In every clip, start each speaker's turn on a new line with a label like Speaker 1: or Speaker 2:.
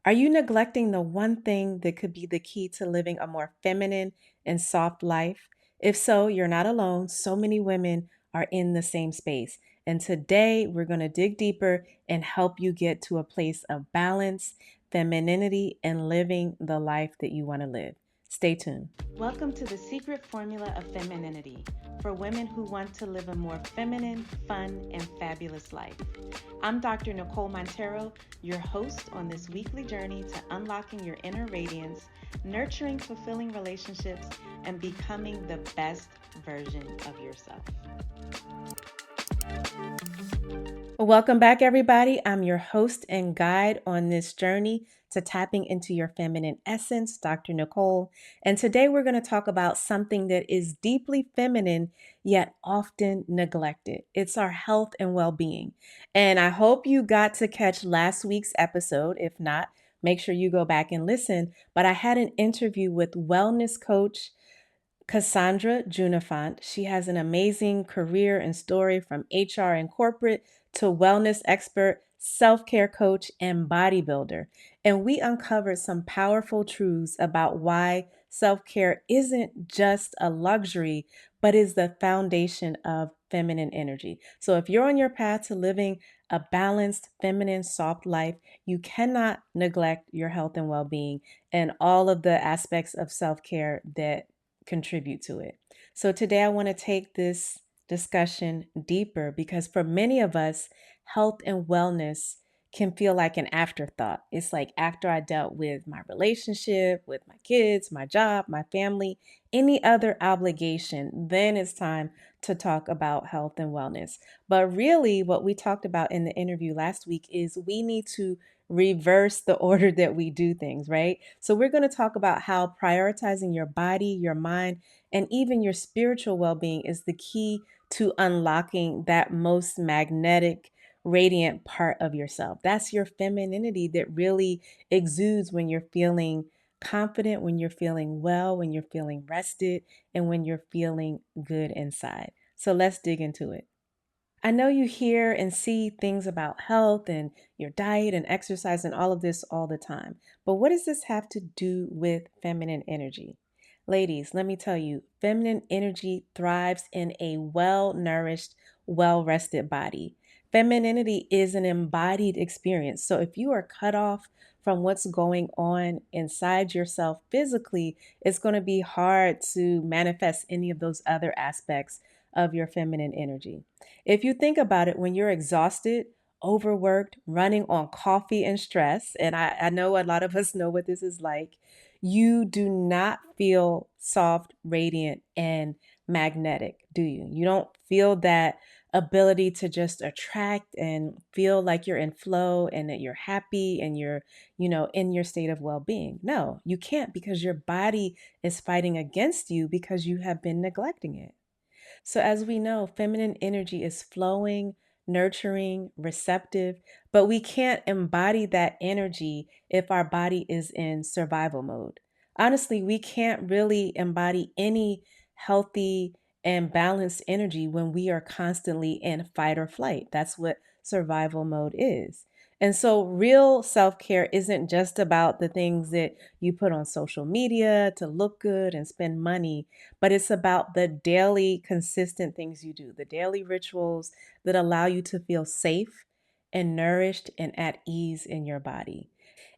Speaker 1: Are you neglecting the one thing that could be the key to living a more feminine and soft life? If so, you're not alone. So many women are in the same space. And today we're going to dig deeper and help you get to a place of balance, femininity, and living the life that you want to live. Stay tuned. Welcome to the secret formula of femininity for women who want to live a more feminine, fun, and fabulous life. I'm Dr. Nicole Montero, your host on this weekly journey to unlocking your inner radiance, nurturing fulfilling relationships, and becoming the best version of yourself. Welcome back, everybody. I'm your host and guide on this journey to tapping into your feminine essence, Dr. Nicole. And today we're going to talk about something that is deeply feminine, yet often neglected. It's our health and well-being. And I hope you got to catch last week's episode. If not, make sure you go back and listen. But I had an interview with wellness coach Cassandra Junifant. She has an amazing career and story from HR and corporate to wellness expert, self-care coach, and bodybuilder. And we uncovered some powerful truths about why self-care isn't just a luxury, but is the foundation of feminine energy. So if you're on your path to living a balanced, feminine, soft life, you cannot neglect your health and well-being and all of the aspects of self-care that contribute to it. So today I want to take this discussion deeper because for many of us, health and wellness can feel like an afterthought. It's like after I dealt with my relationship, with my kids, my job, my family, any other obligation, then it's time to talk about health and wellness. But really, what we talked about in the interview last week is we need to reverse the order that we do things, right? So we're going to talk about how prioritizing your body, your mind, and even your spiritual well-being is the key to unlocking that most magnetic, radiant part of yourself. That's your femininity that really exudes when you're feeling confident, when you're feeling well, when you're feeling rested, and when you're feeling good inside. So let's dig into it. I know you hear and see things about health and your diet and exercise and all of this all the time. But what does this have to do with feminine energy? Ladies, let me tell you, feminine energy thrives in a well-nourished, well-rested body. Femininity is an embodied experience. So if you are cut off from what's going on inside yourself physically, it's going to be hard to manifest any of those other aspects of your feminine energy. If you think about it, when you're exhausted, overworked, running on coffee and stress, and I know a lot of us know what this is like, you do not feel soft, radiant, and magnetic, do you? You don't feel that ability to just attract and feel like you're in flow and that you're happy and you're, in your state of well-being. No, you can't because your body is fighting against you because you have been neglecting it. So, as we know, feminine energy is flowing, nurturing, receptive, but we can't embody that energy if our body is in survival mode. Honestly, we can't really embody any healthy and balanced energy when we are constantly in fight or flight. That's what survival mode is. And so, real self care isn't just about the things that you put on social media to look good and spend money, but it's about the daily, consistent things you do, the daily rituals that allow you to feel safe and nourished and at ease in your body.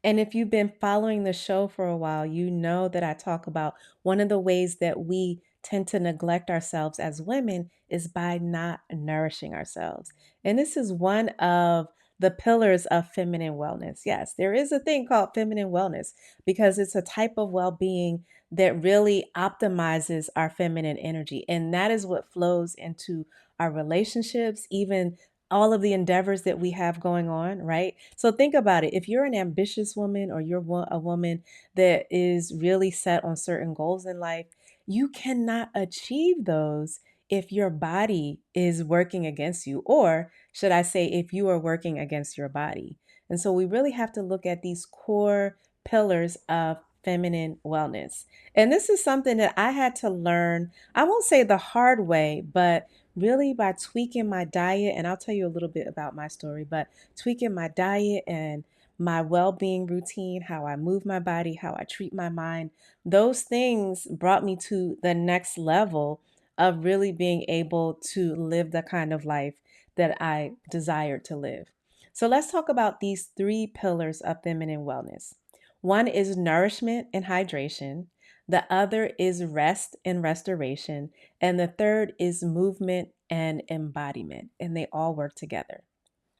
Speaker 1: And if you've been following the show for a while, you know that I talk about one of the ways that we tend to neglect ourselves as women is by not nourishing ourselves. And this is one of the pillars of feminine wellness. Yes, there is a thing called feminine wellness because it's a type of well being that really optimizes our feminine energy. And that is what flows into our relationships, even all of the endeavors that we have going on, right? So think about it. If you're an ambitious woman or you're a woman that is really set on certain goals in life, you cannot achieve those if your body is working against you, or should I say, if you are working against your body. And so we really have to look at these core pillars of feminine wellness. And this is something that I had to learn, I won't say the hard way, but really by tweaking my diet. And I'll tell you a little bit about my story, but tweaking my diet and my well-being routine, how I move my body, how I treat my mind, those things brought me to the next level of really being able to live the kind of life that I desired to live. So let's talk about these three pillars of feminine wellness. One is nourishment and hydration. The other is rest and restoration. And the third is movement and embodiment. And they all work together.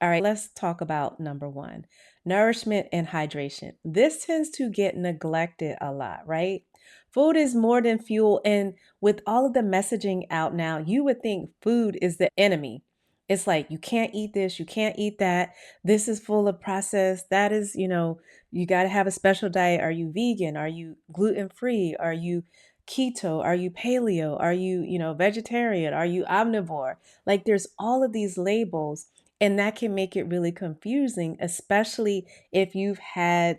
Speaker 1: All right, let's talk about number one, nourishment and hydration. This tends to get neglected a lot, right? Food is more than fuel. And with all of the messaging out now, you would think food is the enemy. It's like, you can't eat this, you can't eat that. This is full of processed. That is, you got to have a special diet. Are you vegan? Are you gluten free? Are you keto? Are you paleo? Are you, vegetarian? Are you omnivore? Like, there's all of these labels, and that can make it really confusing, especially if you've had,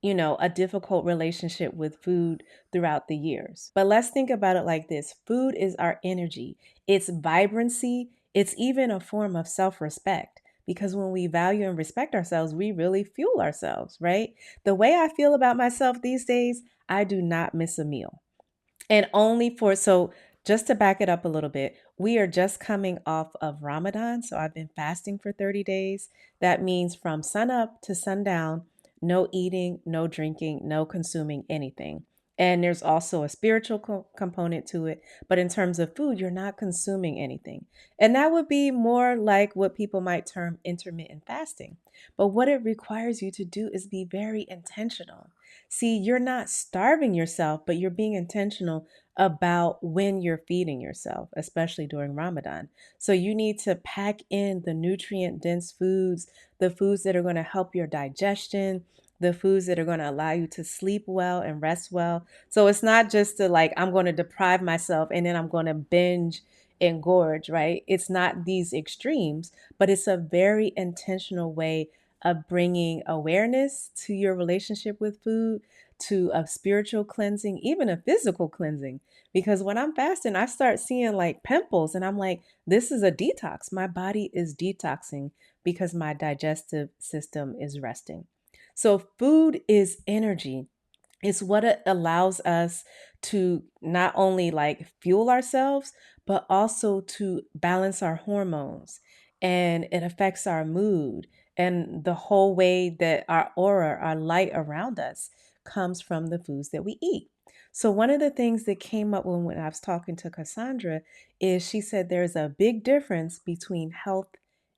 Speaker 1: a difficult relationship with food throughout the years. But let's think about it like this: food is our energy, it's vibrancy, it's even a form of self respect. Because when we value and respect ourselves, we really fuel ourselves, right? The way I feel about myself these days, I do not miss a meal. And only for, so just to back it up a little bit, we are just coming off of Ramadan. So I've been fasting for 30 days. That means from sun up to sundown, no eating, no drinking, no consuming anything. And there's also a spiritual component to it. But in terms of food, you're not consuming anything. And that would be more like what people might term intermittent fasting. But what it requires you to do is be very intentional. See, you're not starving yourself, but you're being intentional about when you're feeding yourself, especially during Ramadan. So you need to pack in the nutrient dense foods, the foods that are going to help your digestion, the foods that are going to allow you to sleep well and rest well. So it's not just to like, I'm going to deprive myself and then I'm going to binge and gorge, right? It's not these extremes, but it's a very intentional way of bringing awareness to your relationship with food, to a spiritual cleansing, even a physical cleansing. Because when I'm fasting, I start seeing like pimples, and I'm like, this is a detox. My body is detoxing because my digestive system is resting. So, food is energy. It's what it allows us to not only like fuel ourselves, but also to balance our hormones. And it affects our mood, and the whole way that our aura, our light around us, comes from the foods that we eat. So, one of the things that came up when I was talking to Cassandra is she said there's a big difference between health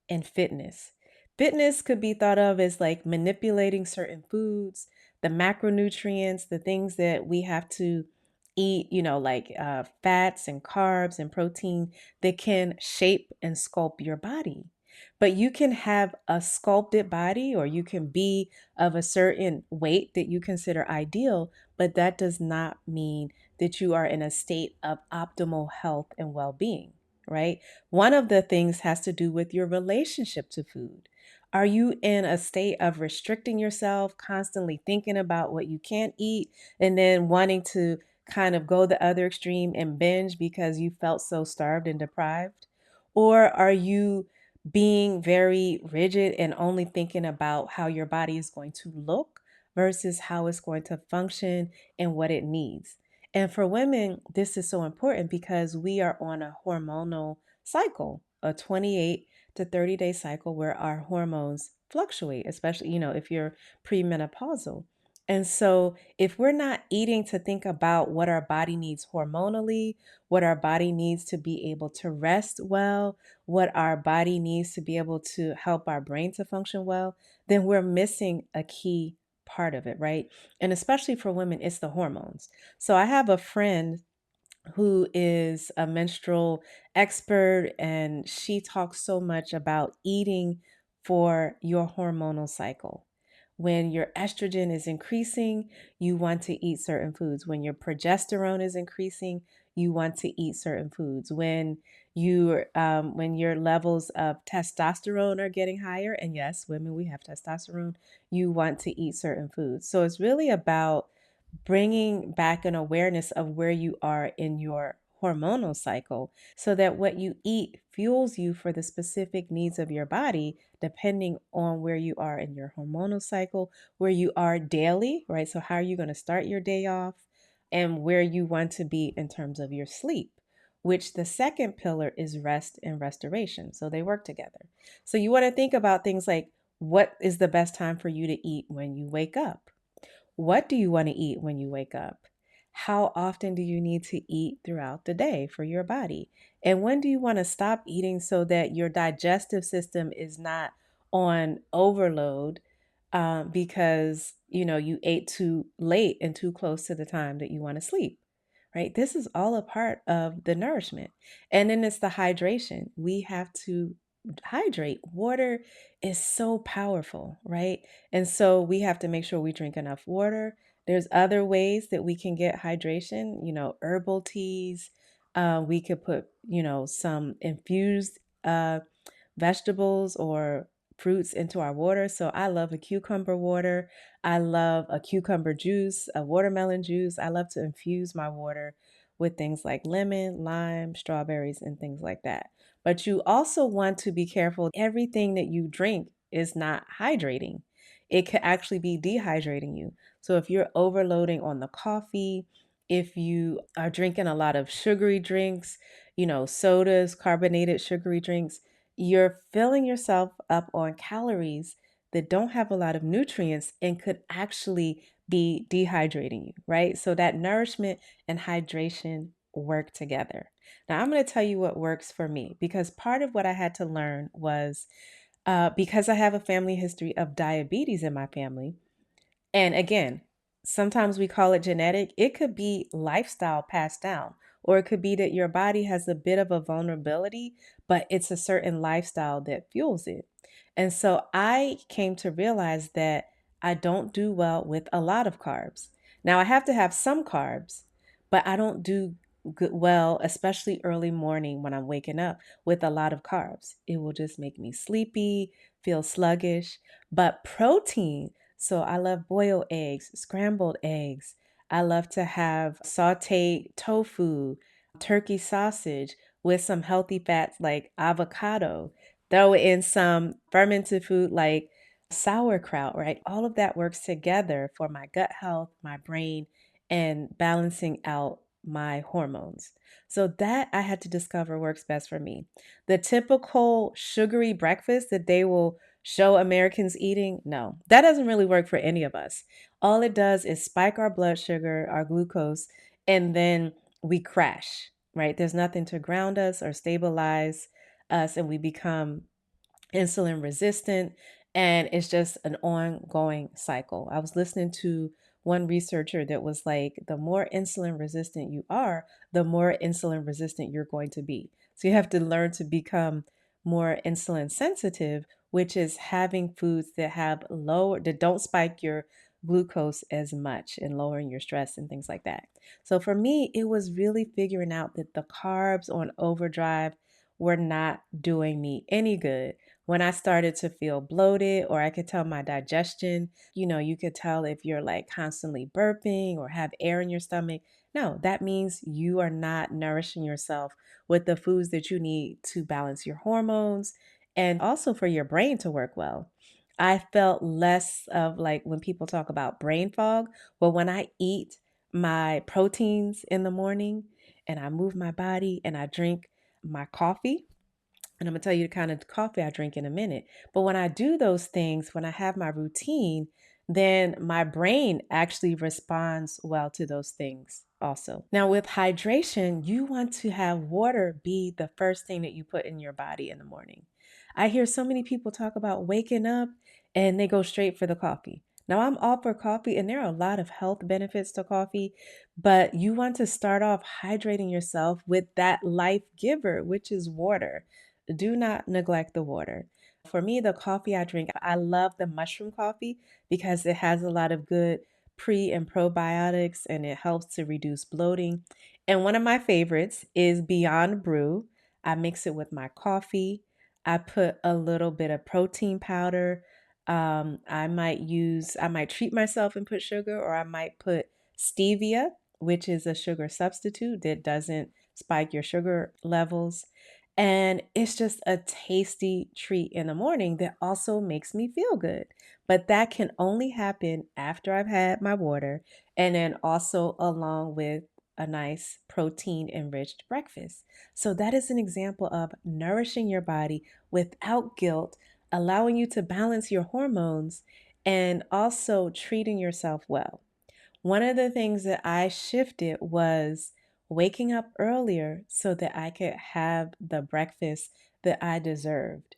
Speaker 1: and fitness. Fitness could be thought of as like manipulating certain foods, the macronutrients, the things that we have to eat, like fats and carbs and protein that can shape and sculpt your body. But you can have a sculpted body, or you can be of a certain weight that you consider ideal, but that does not mean that you are in a state of optimal health and well being, right? One of the things has to do with your relationship to food. Are you in a state of restricting yourself, constantly thinking about what you can't eat, and then wanting to kind of go the other extreme and binge because you felt so starved and deprived? Or are you being very rigid and only thinking about how your body is going to look versus how it's going to function and what it needs? And for women, this is so important because we are on a hormonal cycle, a 28 to 30-day cycle where our hormones fluctuate, especially, if you're premenopausal. And so, if we're not eating to think about what our body needs hormonally, what our body needs to be able to rest well, what our body needs to be able to help our brain to function well, then we're missing a key part of it, right? And especially for women, it's the hormones. So, I have a friend who is a menstrual expert, and she talks so much about eating for your hormonal cycle. When your estrogen is increasing, you want to eat certain foods. When your progesterone is increasing, you want to eat certain foods. When your levels of testosterone are getting higher, and yes, women, we have testosterone, you want to eat certain foods. So it's really about bringing back an awareness of where you are in your hormonal cycle so that what you eat fuels you for the specific needs of your body, depending on where you are in your hormonal cycle, where you are daily, right? So, how are you going to start your day off, and where you want to be in terms of your sleep, which the second pillar is rest and restoration. So, they work together. So, you want to think about things like what is the best time for you to eat when you wake up? What do you want to eat when you wake up? How often do you need to eat throughout the day for your body? And when do you want to stop eating so that your digestive system is not on overload because you ate too late and too close to the time that you want to sleep? Right? This is all a part of the nourishment. And then it's the hydration. We have to hydrate. Water is so powerful, right? And so we have to make sure we drink enough water. There's other ways that we can get hydration, herbal teas. We could put, some infused vegetables or fruits into our water. So I love a cucumber water. I love a cucumber juice, a watermelon juice. I love to infuse my water with things like lemon, lime, strawberries, and things like that. But you also want to be careful. Everything that you drink is not hydrating. It could actually be dehydrating you. So if you're overloading on the coffee, if you are drinking a lot of sugary drinks, sodas, carbonated sugary drinks, you're filling yourself up on calories that don't have a lot of nutrients and could actually be dehydrating you, right? So that nourishment and hydration work together. Now, I'm going to tell you what works for me because part of what I had to learn was because I have a family history of diabetes in my family. And again, sometimes we call it genetic. It could be lifestyle passed down, or it could be that your body has a bit of a vulnerability, but it's a certain lifestyle that fuels it. And so I came to realize that I don't do well with a lot of carbs. Now, I have to have some carbs, but I don't do well, especially early morning when I'm waking up with a lot of carbs. It will just make me sleepy, feel sluggish. But protein, so I love boiled eggs, scrambled eggs. I love to have sauteed tofu, turkey sausage with some healthy fats like avocado. Throw in some fermented food like sauerkraut, right? All of that works together for my gut health, my brain, and balancing out my hormones. So that I had to discover works best for me. The typical sugary breakfast that they will show Americans eating, no, that doesn't really work for any of us. All it does is spike our blood sugar, our glucose, and then we crash, right? There's nothing to ground us or stabilize us, and we become insulin resistant, and it's just an ongoing cycle. I was listening to one researcher that was like, the more insulin resistant you are, the more insulin resistant you're going to be. So you have to learn to become more insulin sensitive, which is having foods that have lower, that don't spike your glucose as much and lowering your stress and things like that. So for me, it was really figuring out that the carbs on overdrive were not doing me any good. When I started to feel bloated, or I could tell my digestion, you could tell if you're like constantly burping or have air in your stomach. No, that means you are not nourishing yourself with the foods that you need to balance your hormones and also for your brain to work well. I felt less of like when people talk about brain fog. Well, when I eat my proteins in the morning and I move my body and I drink my coffee, and I'm gonna tell you the kind of coffee I drink in a minute. But when I do those things, when I have my routine, then my brain actually responds well to those things also. Now, with hydration, you want to have water be the first thing that you put in your body in the morning. I hear so many people talk about waking up and they go straight for the coffee. Now, I'm all for coffee, and there are a lot of health benefits to coffee, but you want to start off hydrating yourself with that life giver, which is water. Do not neglect the water. For me, the coffee I drink, I love the mushroom coffee because it has a lot of good pre and probiotics and it helps to reduce bloating. And one of my favorites is Beyond Brew. I mix it with my coffee. I put a little bit of protein powder. I might treat myself and put sugar, or I might put stevia, which is a sugar substitute that doesn't spike your sugar levels. And it's just a tasty treat in the morning that also makes me feel good. But that can only happen after I've had my water and then also along with a nice protein enriched breakfast. So, that is an example of nourishing your body without guilt, allowing you to balance your hormones, and also treating yourself well. One of the things that I shifted was waking up earlier so that I could have the breakfast that I deserved.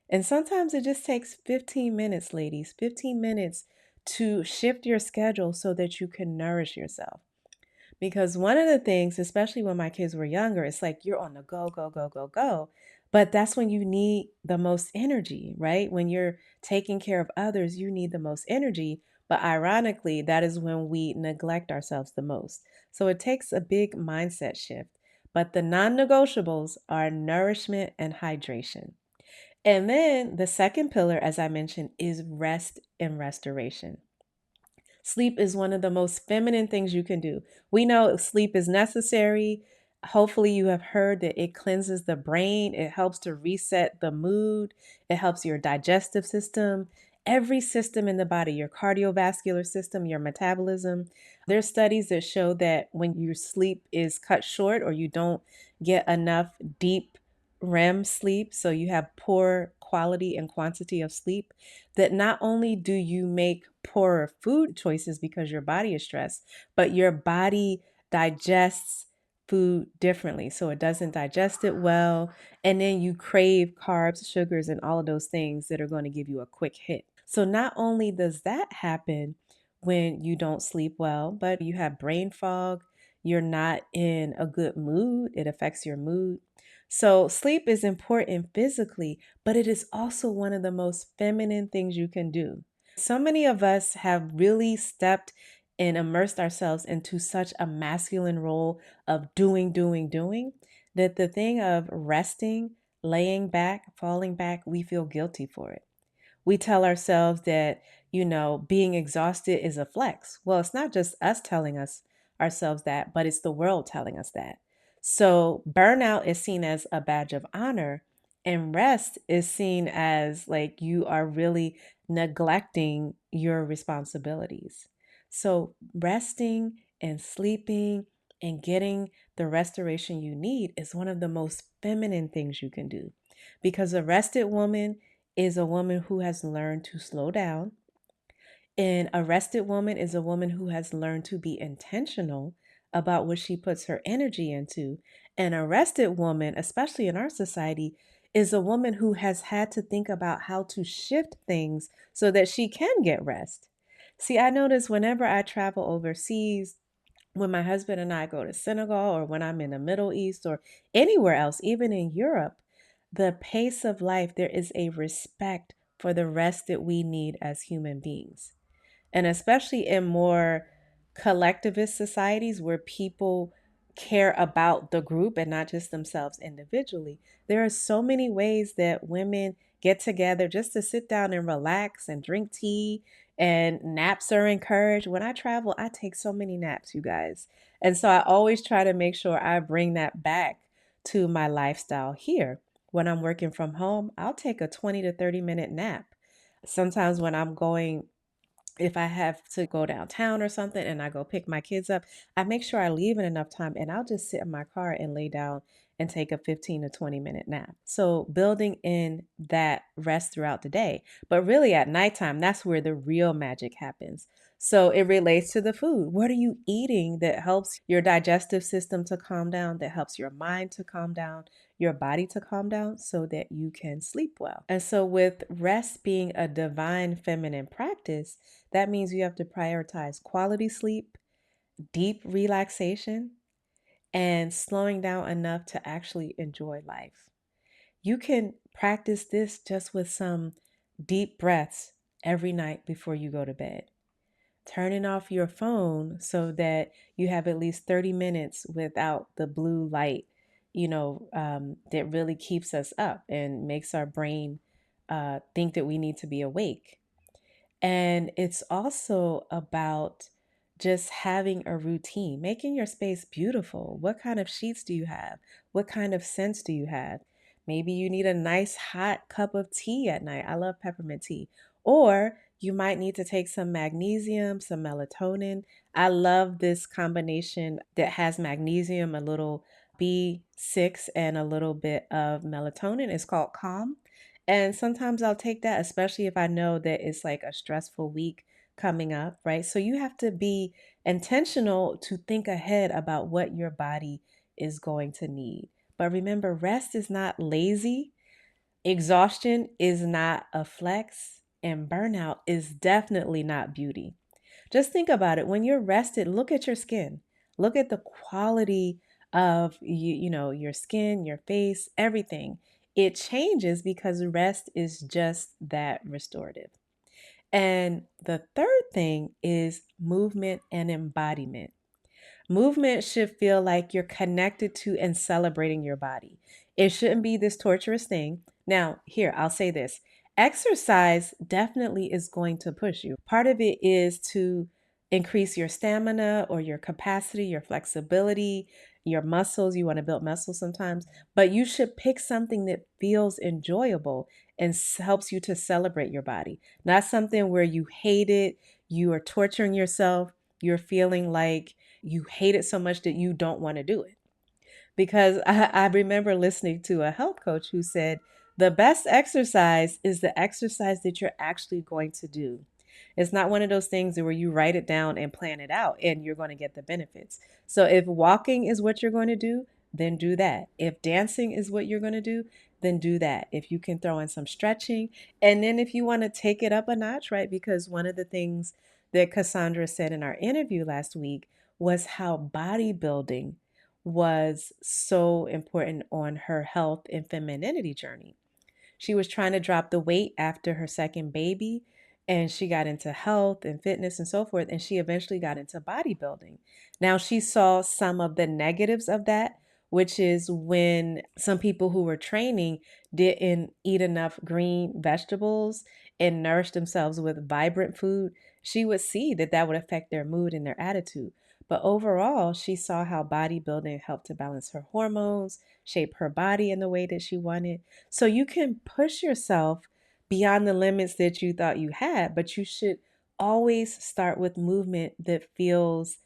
Speaker 1: And sometimes it just takes 15 minutes, ladies, 15 minutes to shift your schedule so that you can nourish yourself. Because one of the things, especially when my kids were younger, it's like you're on the go, go, go, go, go. But that's when you need the most energy, right? When you're taking care of others, you need the most energy. But ironically, that is when we neglect ourselves the most. So it takes a big mindset shift. But the non negotiables are nourishment and hydration. And then the second pillar, as I mentioned, is rest and restoration. Sleep is one of the most feminine things you can do. We know sleep is necessary. Hopefully, you have heard that it cleanses the brain, it helps to reset the mood, it helps your digestive system, every system in the body, your cardiovascular system, your metabolism. There's studies that show that when your sleep is cut short or you don't get enough deep REM sleep, so you have poor quality and quantity of sleep, that not only do you make poorer food choices because your body is stressed, but your body digests food differently. So it doesn't digest it well. And then you crave carbs, sugars, and all of those things that are going to give you a quick hit. So not only does that happen when you don't sleep well, but you have brain fog, you're not in a good mood, it affects your mood. So sleep is important physically, but it is also one of the most feminine things you can do. So many of us have really stepped and immersed ourselves into such a masculine role of doing, doing, doing, that the thing of resting, laying back, falling back, we feel guilty for it. We tell ourselves that, being exhausted is a flex. Well, it's not just us telling us ourselves that, but it's the world telling us that. So burnout is seen as a badge of honor, and rest is seen as like you are really neglecting your responsibilities. So resting and sleeping and getting the restoration you need is one of the most feminine things you can do, because a rested woman is a woman who has learned to slow down. And a rested woman is a woman who has learned to be intentional about what she puts her energy into. And a rested woman, especially in our society, is a woman who has had to think about how to shift things so that she can get rest. See, I notice whenever I travel overseas, when my husband and I go to Senegal or when I'm in the Middle East or anywhere else, even in Europe, the pace of life, there is a respect for the rest that we need as human beings. And especially in more collectivist societies where people care about the group and not just themselves individually, there are so many ways that women get together just to sit down and relax and drink tea, and naps are encouraged. When I travel, I take so many naps, you guys. And so I always try to make sure I bring that back to my lifestyle here. When I'm working from home, I'll take a 20 to 30-minute nap. Sometimes when I'm going, if I have to go downtown or something and I go pick my kids up, I make sure I leave in enough time and I'll just sit in my car and lay down and take a 15 to 20-minute nap. So building in that rest throughout the day. But really at nighttime, that's where the real magic happens. So it relates to the food. What are you eating that helps your digestive system to calm down, that helps your mind to calm down, your body to calm down so that you can sleep well? And so with rest being a divine feminine practice, that means you have to prioritize quality sleep, deep relaxation, and slowing down enough to actually enjoy life. You can practice this just with some deep breaths every night before you go to bed. Turning off your phone so that you have at least 30 minutes without the blue light, that really keeps us up and makes our brain think that we need to be awake. And it's also about just having a routine, making your space beautiful. What kind of sheets do you have? What kind of scents do you have? Maybe you need a nice hot cup of tea at night. I love peppermint tea. Or you might need to take some magnesium, some melatonin. I love this combination that has magnesium, a little B6, and a little bit of melatonin. It's called Calm. And sometimes I'll take that, especially if I know that it's like a stressful week coming up, right? So you have to be intentional to think ahead about what your body is going to need. But remember, rest is not lazy, exhaustion is not a flex, and burnout is definitely not beauty. Just think about it. When you're rested, look at your skin. Look at the quality of your skin, your face, everything. It changes because rest is just that restorative. And the third thing is movement and embodiment. Movement should feel like you're connected to and celebrating your body. It shouldn't be this torturous thing. Now, here, I'll say this. Exercise definitely is going to push you. Part of it is to increase your stamina or your capacity, your flexibility, your muscles. You want to build muscles sometimes, but you should pick something that feels enjoyable and helps you to celebrate your body. Not something where you hate it, you are torturing yourself, you're feeling like you hate it so much that you don't want to do it. Because I remember listening to a health coach who said, the best exercise is the exercise that you're actually going to do. It's not one of those things where you write it down and plan it out and you're going to get the benefits. So if walking is what you're going to do, then do that. If dancing is what you're going to do, then do that. If you can throw in some stretching. And then if you want to take it up a notch, right? Because one of the things that Cassandra said in our interview last week was how bodybuilding was so important on her health and femininity journey. She was trying to drop the weight after her second baby, and she got into health and fitness and so forth, and she eventually got into bodybuilding. Now, she saw some of the negatives of that, which is when some people who were training didn't eat enough green vegetables and nourish themselves with vibrant food. She would see that that would affect their mood and their attitude. But overall, she saw how bodybuilding helped to balance her hormones, shape her body in the way that she wanted. So you can push yourself beyond the limits that you thought you had, but you should always start with movement that feels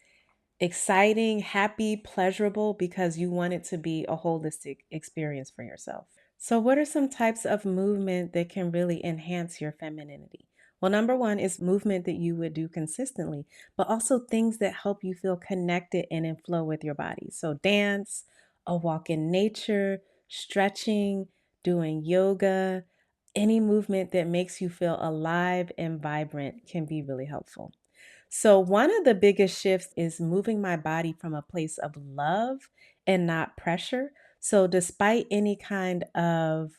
Speaker 1: exciting, happy, pleasurable, because you want it to be a holistic experience for yourself. So, what are some types of movement that can really enhance your femininity? Well, number one is movement that you would do consistently, but also things that help you feel connected and in flow with your body. So, dance, a walk in nature, stretching, doing yoga, any movement that makes you feel alive and vibrant can be really helpful. So, one of the biggest shifts is moving my body from a place of love and not pressure. So, despite any kind of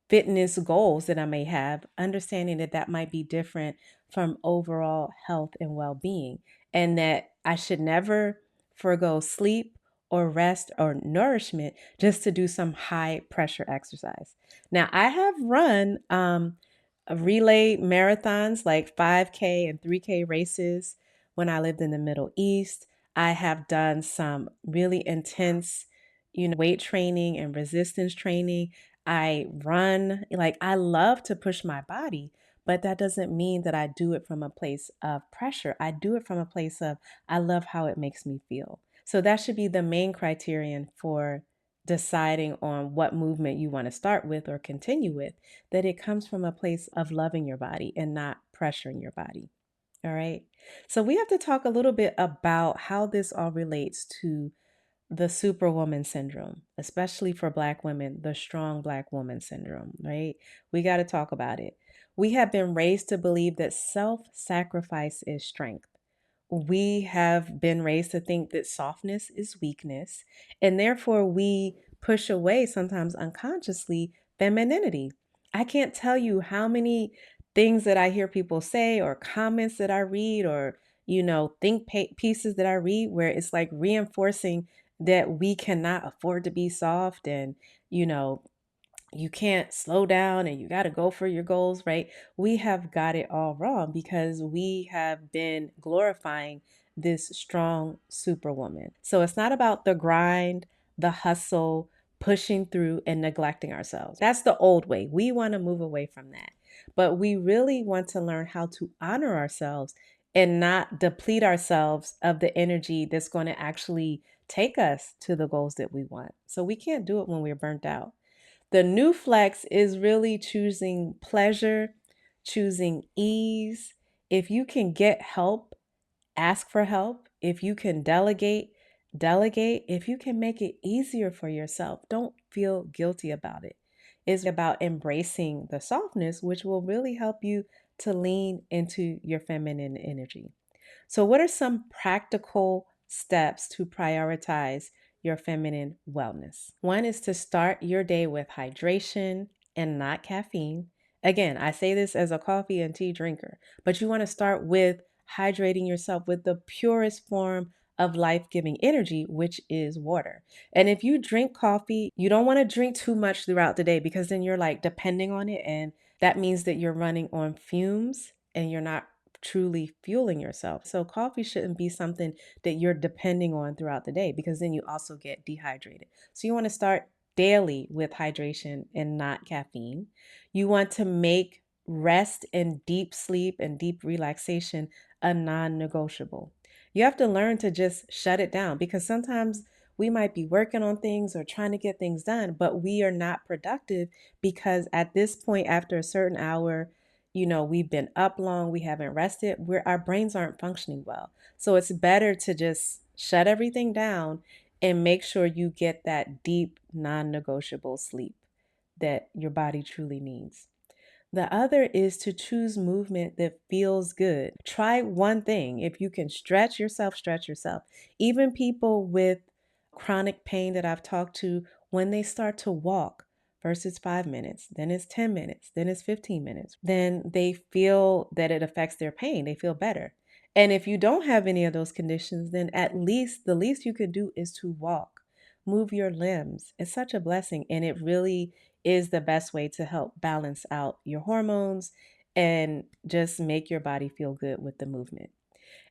Speaker 1: fitness goals that I may have, understanding that that might be different from overall health and well being, and that I should never forego sleep or rest or nourishment just to do some high pressure exercise. Now, I have run relay marathons like 5K and 3K races when I lived in the Middle East. I have done some really intense, weight training and resistance training. I run, like I love to push my body, but that doesn't mean that I do it from a place of pressure. I do it from a place of I love how it makes me feel. So that should be the main criterion for deciding on what movement you want to start with or continue with, that it comes from a place of loving your body and not pressuring your body. All right. So we have to talk a little bit about how this all relates to the Superwoman syndrome, especially for Black women, the strong Black woman syndrome, right? We got to talk about it. We have been raised to believe that self sacrifice is strength. We have been raised to think that softness is weakness, and therefore we push away, sometimes unconsciously, femininity. I can't tell you how many things that I hear people say, or comments that I read, or pieces that I read, where it's like reinforcing that we cannot afford to be soft, and you know you can't slow down and you got to go for your goals, right? We have got it all wrong because we have been glorifying this strong superwoman. So it's not about the grind, the hustle, pushing through and neglecting ourselves. That's the old way. We want to move away from that. But we really want to learn how to honor ourselves and not deplete ourselves of the energy that's going to actually take us to the goals that we want. So we can't do it when we're burnt out. The new flex is really choosing pleasure, choosing ease. If you can get help, ask for help. If you can delegate, delegate. If you can make it easier for yourself, don't feel guilty about it. It's about embracing the softness, which will really help you to lean into your feminine energy. So, what are some practical steps to prioritize your feminine wellness? One is to start your day with hydration and not caffeine. Again, I say this as a coffee and tea drinker, but you want to start with hydrating yourself with the purest form of life giving energy, which is water. And if you drink coffee, you don't want to drink too much throughout the day because then you're like depending on it. And that means that you're running on fumes and you're not truly fueling yourself. So coffee shouldn't be something that you're depending on throughout the day because then you also get dehydrated. So you want to start daily with hydration and not caffeine. You want to make rest and deep sleep and deep relaxation a non-negotiable. You have to learn to just shut it down because sometimes we might be working on things or trying to get things done, but we are not productive because at this point, after a certain hour, we've been up long, we haven't rested, our brains aren't functioning well. So it's better to just shut everything down and make sure you get that deep, non-negotiable sleep that your body truly needs. The other is to choose movement that feels good. Try one thing. If you can stretch yourself, stretch yourself. Even people with chronic pain that I've talked to, when they start to walk, first it's 5 minutes, then it's 10 minutes, then it's 15 minutes, then they feel that it affects their pain. They feel better. And if you don't have any of those conditions, then at least the least you could do is to walk, move your limbs. It's such a blessing. And it really is the best way to help balance out your hormones and just make your body feel good with the movement.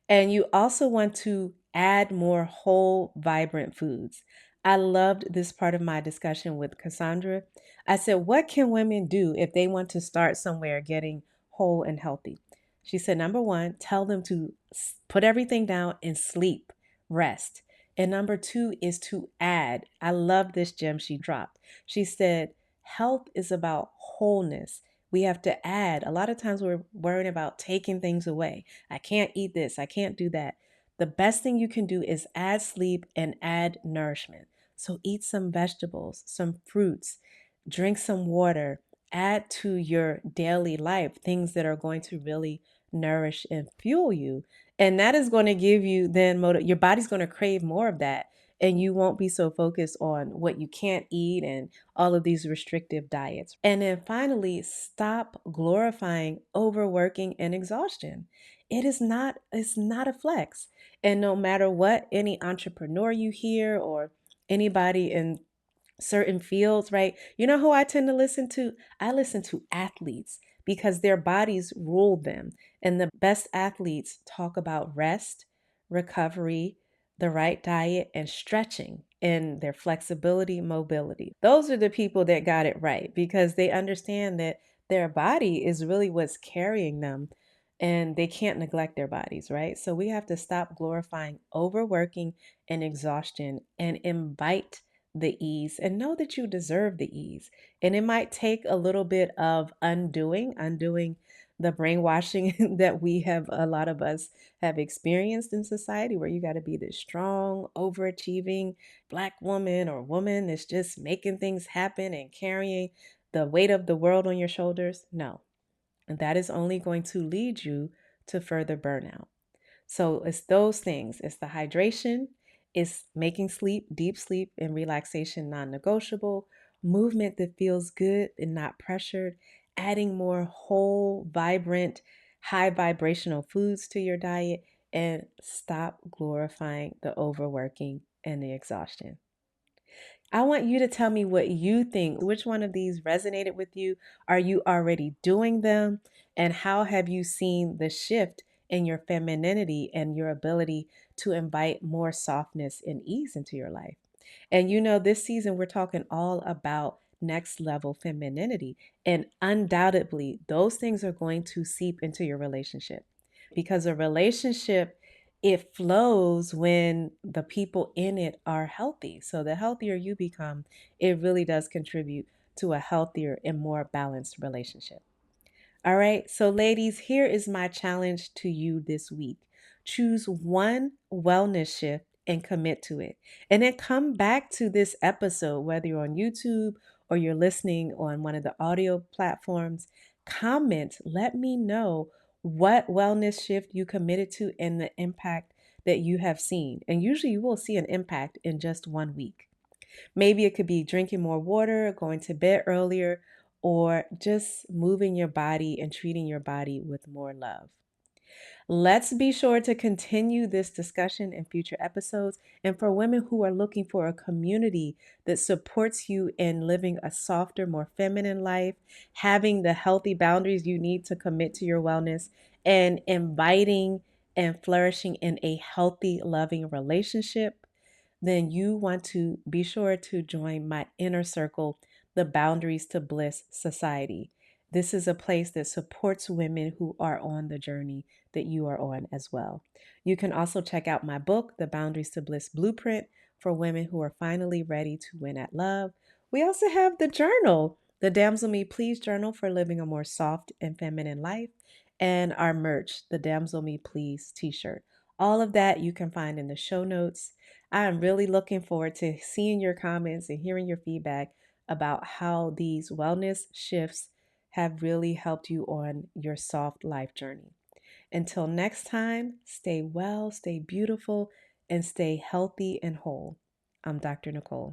Speaker 1: And you also want to add more whole, vibrant foods. I loved this part of my discussion with Cassandra. I said, what can women do if they want to start somewhere getting whole and healthy? She said, number one, tell them to put everything down and sleep, rest. And number two is to add. I love this gem she dropped. She said, health is about wholeness. We have to add. A lot of times we're worrying about taking things away. I can't eat this. I can't do that. The best thing you can do is add sleep and add nourishment. So eat some vegetables, some fruits, drink some water, add to your daily life things that are going to really nourish and fuel you. And that is going to give you then your body's going to crave more of that. And you won't be so focused on what you can't eat and all of these restrictive diets. And then finally, stop glorifying overworking and exhaustion. It's not a flex. And no matter what any entrepreneur you hear or anybody in certain fields, right? You know who I tend to listen to? I listen to athletes because their bodies rule them. And the best athletes talk about rest, recovery, the right diet, and stretching and their flexibility, mobility. Those are the people that got it right because they understand that their body is really what's carrying them and they can't neglect their bodies, right? So we have to stop glorifying overworking and exhaustion and invite the ease and know that you deserve the ease. And it might take a little bit of undoing the brainwashing that a lot of us have experienced in society where you got to be this strong, overachieving Black woman or woman that's just making things happen and carrying the weight of the world on your shoulders. No, that is only going to lead you to further burnout. So it's those things. It's the hydration, it's making sleep, deep sleep and relaxation non-negotiable, movement that feels good and not pressured, adding more whole, vibrant, high vibrational foods to your diet, and stop glorifying the overworking and the exhaustion. I want you to tell me what you think. Which one of these resonated with you? Are you already doing them? And how have you seen the shift in your femininity and your ability to invite more softness and ease into your life. And this season we're talking all about next level femininity. And undoubtedly, those things are going to seep into your relationship because a relationship, it flows when the people in it are healthy. So the healthier you become, it really does contribute to a healthier and more balanced relationship. All right, so ladies, here is my challenge to you this week. Choose one wellness shift and commit to it. And then come back to this episode, whether you're on YouTube or you're listening on one of the audio platforms. Comment, let me know what wellness shift you committed to and the impact that you have seen. And usually you will see an impact in just 1 week. Maybe it could be drinking more water, going to bed earlier, or just moving your body and treating your body with more love. Let's be sure to continue this discussion in future episodes. And for women who are looking for a community that supports you in living a softer, more feminine life, having the healthy boundaries you need to commit to your wellness, and inviting and flourishing in a healthy, loving relationship, then you want to be sure to join my inner circle, the Boundaries to Bliss Society. This is a place that supports women who are on the journey that you are on as well. You can also check out my book, The Boundaries to Bliss Blueprint, for women who are finally ready to win at love. We also have the journal, the Damsel Me Please journal for living a more soft and feminine life, and our merch, the Damsel Me Please t-shirt. All of that you can find in the show notes. I am really looking forward to seeing your comments and hearing your feedback about how these wellness shifts have really helped you on your soft life journey. Until next time, stay well, stay beautiful, and stay healthy and whole. I'm Dr. Nicole.